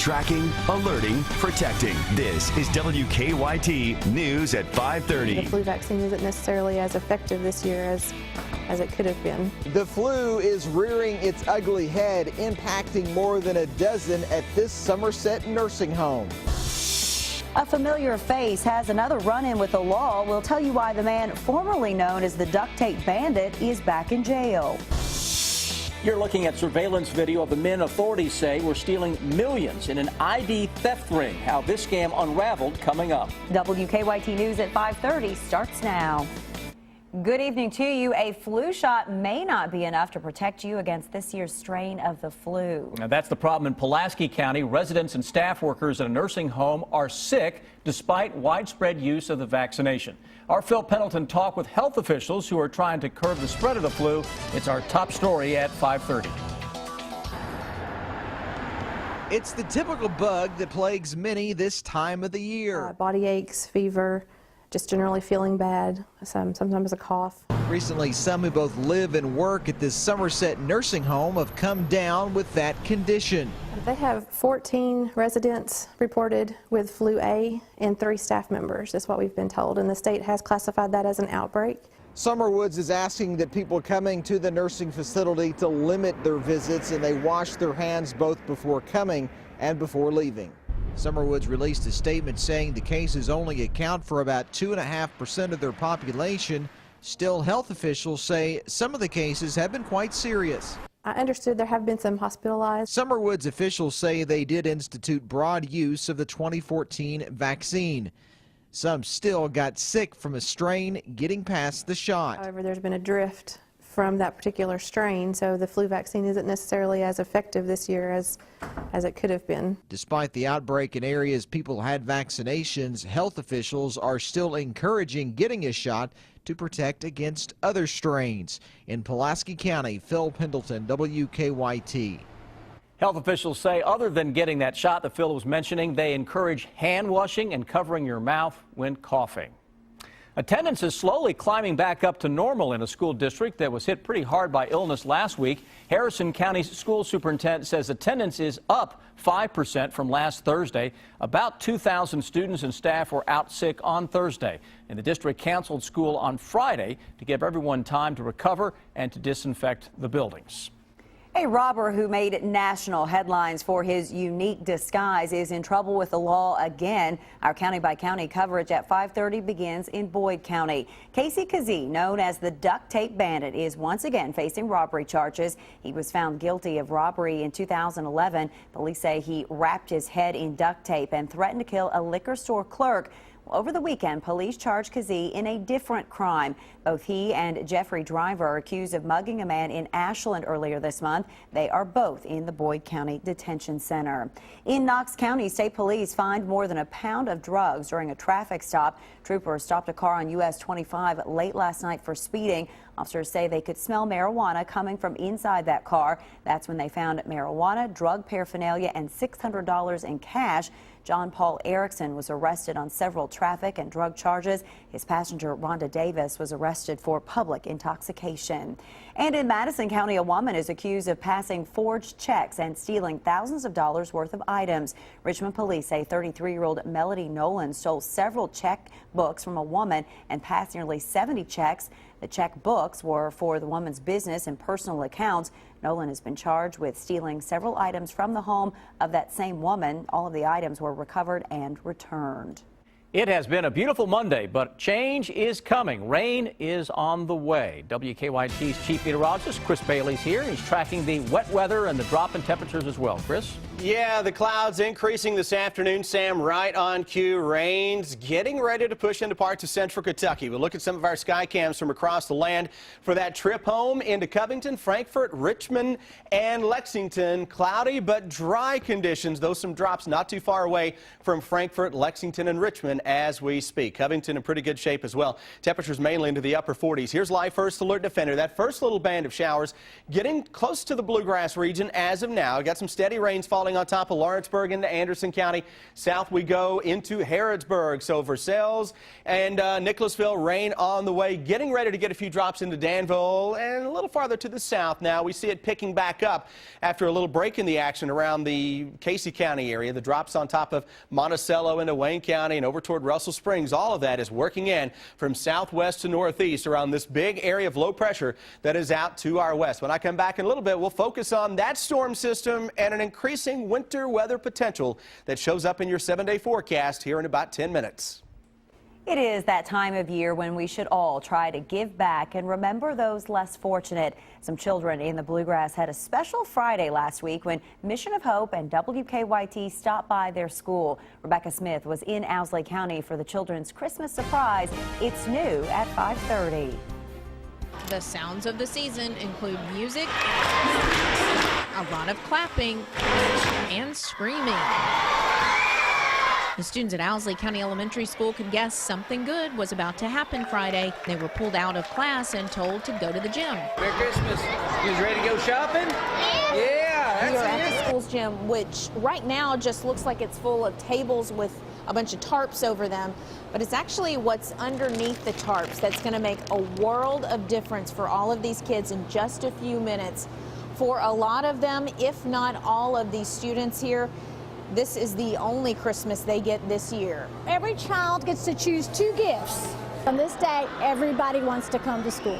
Tracking, alerting, protecting. This is WKYT News at 5:30. The flu vaccine isn't necessarily as effective this year as it could have been. The flu is rearing its ugly head, impacting more than a dozen at this Somerset nursing home. A familiar face has another run-in with the law. We'll tell you why the man formerly known as the Duct Bandit is back in jail. You're looking at surveillance video of the men authorities say were stealing millions in an ID theft ring. How this scam unraveled coming up. WKYT News at 5:30 starts now. Good evening to you. A flu shot may not be enough to protect you against this year's strain of the flu. Now, that's the problem in Pulaski County. Residents and staff workers at a nursing home are sick despite widespread use of the vaccination. Our Phil Pendleton talked with health officials who are trying to curb the spread of the flu. It's our top story at 5:30. It's the typical bug that plagues many this time of the year. Body aches, fever, just generally feeling bad, sometimes a cough. Recently, some who both live and work at this Somerset nursing home have come down with that condition. They have 14 residents reported with flu A and 3 staff members. That's what we've been told, and the state has classified that as an outbreak. Summerwoods is asking that people coming to the nursing facility to limit their visits and they wash their hands both before coming and before leaving. Summerwoods released a statement saying the cases only account for about 2.5% of their population. Still, health officials say some of the cases have been quite serious. I understood there have been some hospitalized. Summerwoods officials say they did institute broad use of the 2014 vaccine. Some still got sick from a strain getting past the shot. However, there's been a drift from that particular strain, so the flu vaccine isn't necessarily as effective this year as it could have been. Despite the outbreak in areas people had vaccinations, health officials are still encouraging getting a shot to protect against other strains. In Pulaski County, Phil Pendleton, WKYT. Health officials say other than getting that shot that Phil was mentioning, they encourage hand washing and covering your mouth when coughing. Attendance is slowly climbing back up to normal in a school district that was hit pretty hard by illness last week. Harrison County's school superintendent says attendance is up 5% from last Thursday. About 2,000 students and staff were out sick on Thursday, and the district canceled school on Friday to give everyone time to recover and to disinfect the buildings. A robber who made national headlines for his unique disguise is in trouble with the law again. Our county-by-county coverage at 5:30 begins in Boyd County. Casey Kazee, known as the Duct Bandit, is once again facing robbery charges. He was found guilty of robbery in 2011. Police say he wrapped his head in duct tape and threatened to kill a liquor store clerk. Over the weekend, police charged Kazee in a different crime. Both he and Jeffrey Driver are accused of mugging a man in Ashland earlier this month. They are both in the Boyd County Detention Center. In Knox County, state police find more than a pound of drugs during a traffic stop. Troopers stopped a car on US 25 late last night for speeding. Officers say they could smell marijuana coming from inside that car. That's when they found marijuana, drug paraphernalia, and $600 in cash. John Paul Erickson was arrested on several traffic and drug charges. His passenger, Rhonda Davis, was arrested for public intoxication. And in Madison County, a woman is accused of passing forged checks and stealing thousands of dollars worth of items. Richmond police say 33-year-old Melody Nolan stole several check books from a woman and passed nearly 70 checks. The check books were for the woman's business and personal accounts. Nolan has been charged with stealing several items from the home of that same woman. All of the items were recovered and returned. It has been a beautiful Monday, but change is coming. Rain is on the way. WKYT's chief meteorologist, Chris Bailey's here. He's tracking the wet weather and the drop in temperatures as well. Chris? Yeah, the clouds increasing this afternoon, Sam, right on cue. Rain's getting ready to push into parts of central Kentucky. We'll look at some of our sky cams from across the land for that trip home into Covington, Frankfort, Richmond, and Lexington. Cloudy but dry conditions, though some drops not too far away from Frankfort, Lexington, and Richmond as we speak. Covington in pretty good shape as well. Temperatures mainly into the upper 40s. Here's live first alert defender. That first little band of showers getting close to the bluegrass region as of now. Got some steady rains falling on top of Lawrenceburg into Anderson County. South we go into Harrodsburg. So Versailles and Nicholasville, rain on the way. Getting ready to get a few drops into Danville and a little farther to the south now. We see it picking back up after a little break in the action around the Casey County area. The drops on top of Monticello into Wayne County and over toward Russell Springs. All of that is working in from southwest to northeast around this big area of low pressure that is out to our west. When I come back in a little bit, we'll focus on that storm system and an increasing winter weather potential that shows up in your 7-day forecast here in about 10 minutes. It is that time of year when we should all try to give back and remember those less fortunate. Some children in the Bluegrass had a special Friday last week when Mission of Hope and WKYT stopped by their school. Rebecca Smith was in Owsley County for the children's Christmas surprise. It's new at 5:30. The sounds of the season include music, a lot of clapping, and screaming. The students at Owsley County Elementary School could guess something good was about to happen Friday. They were pulled out of class and told to go to the gym. Merry Christmas. You guys ready to go shopping? Yeah, We are at the school's gym, which right now just looks like it's full of tables with a bunch of tarps over them. But it's actually what's underneath the tarps that's going to make a world of difference for all of these kids in just a few minutes. For a lot of them, if not all of these students here, this is the only Christmas they get this year. Every child gets to choose 2 gifts. On this day, everybody wants to come to school.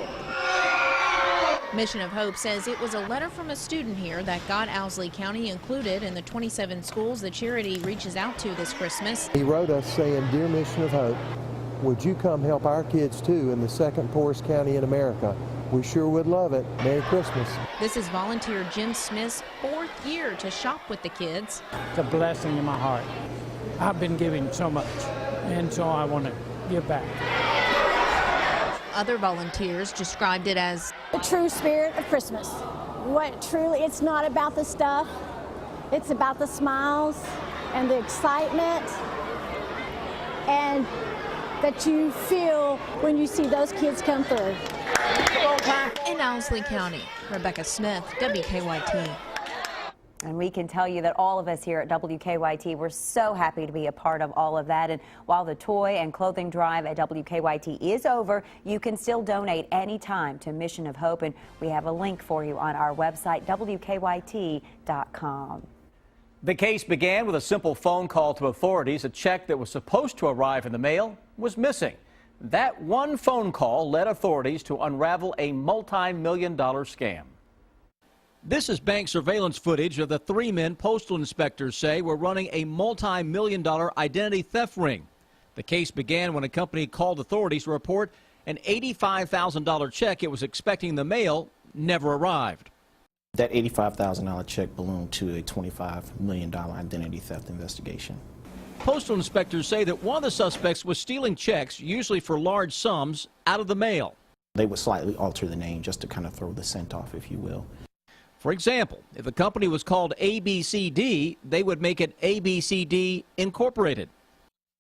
Mission of Hope says it was a letter from a student here that got Owsley County included in the 27 schools the charity reaches out to this Christmas. He wrote us saying, "Dear Mission of Hope, would you come help our kids too in the second poorest county in America? We sure would love it. Merry Christmas." This is volunteer Jim Smith's 4th year to shop with the kids. It's a blessing in my heart. I've been giving so much, and so I want to give back. Other volunteers described it as The true spirit of Christmas. What truly, it's not about the stuff. It's about the smiles and the excitement and that you feel when you see those kids come through. in Owsley County. Rebecca Smith, WKYT. And we can tell you that all of us here at WKYT, we're so happy to be a part of all of that. And while the toy and clothing drive at WKYT is over, you can still donate anytime to Mission of Hope. And we have a link for you on our website, WKYT.com. The case began with a simple phone call to authorities. A check that was supposed to arrive in the mail was missing. That one phone call led authorities to unravel a multi-million-dollar scam. This is bank surveillance footage of the 3 men postal inspectors say were running a multi-million-dollar identity theft ring. The case began when a company called authorities to report an $85,000 check it was expecting in the mail never arrived. That $85,000 check ballooned to a $25 million identity theft investigation. Postal inspectors say that one of the suspects was stealing checks, usually for large sums, out of the mail. They would slightly alter the name just to kind of throw the scent off, if you will. For example, if the company was called ABCD, they would make it ABCD Incorporated.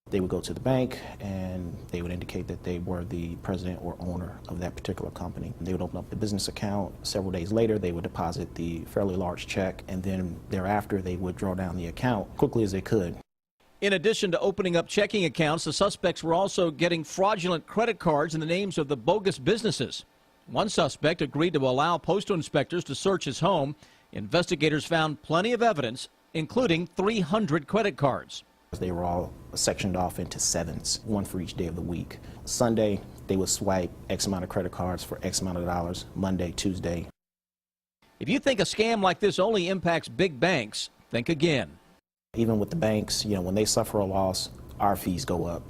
They would go to the bank and they would indicate that they were the president or owner of that particular company. They would open up the business account. Several days later, they would deposit the fairly large check, and then thereafter they would draw down the account quickly as they could. In addition to opening up checking accounts, the suspects were also getting fraudulent credit cards in the names of the bogus businesses. One suspect agreed to allow postal inspectors to search his home. Investigators found plenty of evidence, including 300 credit cards. They were all sectioned off into 7s, one for each day of the week. Sunday, they would swipe X amount of credit cards for X amount of dollars. Monday, Tuesday. If you think a scam like this only impacts big banks, think again. Even with the banks, when they suffer a loss, our fees go up.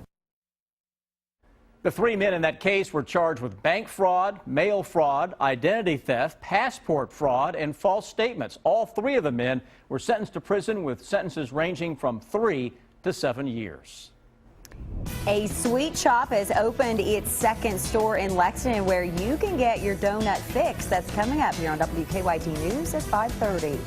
The 3 men in that case were charged with bank fraud, mail fraud, identity theft, passport fraud, and false statements. All 3 of the men were sentenced to prison with sentences ranging from 3 to 7 years. A sweet shop has opened its 2nd store in Lexington where you can get your donut fix. That's coming up here on WKYT News at 5:30.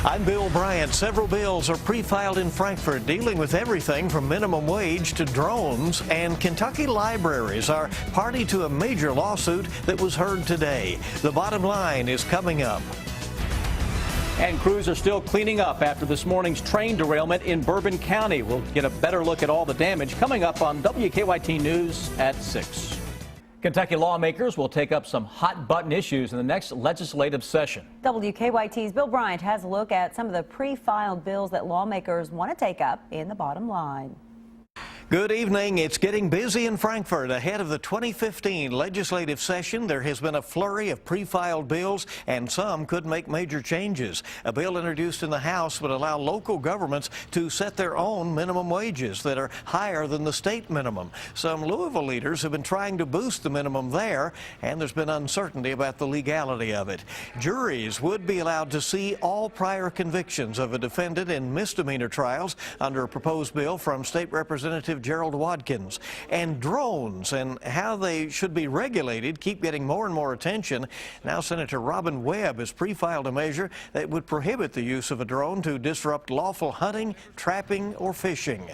I'm Bill Bryant. Several bills are pre-filed in Frankfurt dealing with everything from minimum wage to drones, and Kentucky libraries are party to a major lawsuit that was heard today. The bottom line is coming up. And crews are still cleaning up after this morning's train derailment in Bourbon County. We'll get a better look at all the damage coming up on WKYT News at 6. Kentucky lawmakers will take up some hot-button issues in the next legislative session. WKYT's Bill Bryant has a look at some of the pre-filed bills that lawmakers want to take up in the bottom line. Good evening. It's getting busy in Frankfurt. Ahead of the 2015 legislative session, there has been a flurry of pre-filed bills, and some could make major changes. A bill introduced in the House would allow local governments to set their own minimum wages that are higher than the state minimum. Some Louisville leaders have been trying to boost the minimum there, and there's been uncertainty about the legality of it. Juries would be allowed to see all prior convictions of a defendant in misdemeanor trials under a proposed bill from State Representative Gerald Watkins. And drones and how they should be regulated keep getting more and more attention. Now Senator Robin Webb has pre-filed a measure that would prohibit the use of a drone to disrupt lawful hunting, trapping, or fishing.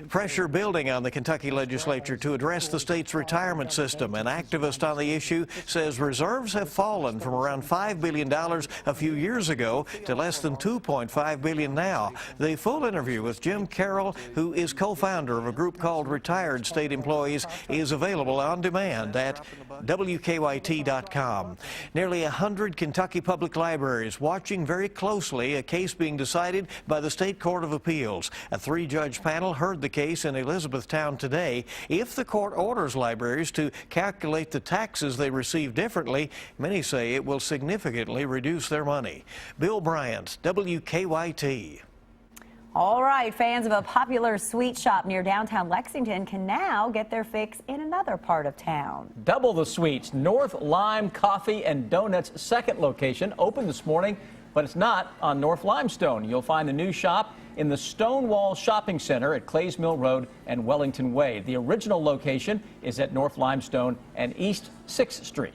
Pressure building on the Kentucky legislature to address the state's retirement system. An activist on the issue says reserves have fallen from around $5 billion a few years ago to less than $2.5 billion now. The full interview with Jim Carroll, who is co-founder of a group called Retired State Employees, is available on demand at WKYT.com. Nearly 100 Kentucky public libraries watching very closely a case being decided by the State Court of Appeals. A three-judge panel heard the case in Elizabethtown today. If the court orders libraries to calculate the taxes they receive differently, many say it will significantly reduce their money. Bill Bryant, WKYT. All right, fans of a popular sweet shop near downtown Lexington can now get their fix in another part of town. Double the sweets. North Lime Coffee and Donuts' second location opened this morning, but it's not on North Limestone. You'll find the new shop in the Stonewall Shopping Center at Clays Mill Road and Wellington Way. The original location is at North Limestone and East 6th Street.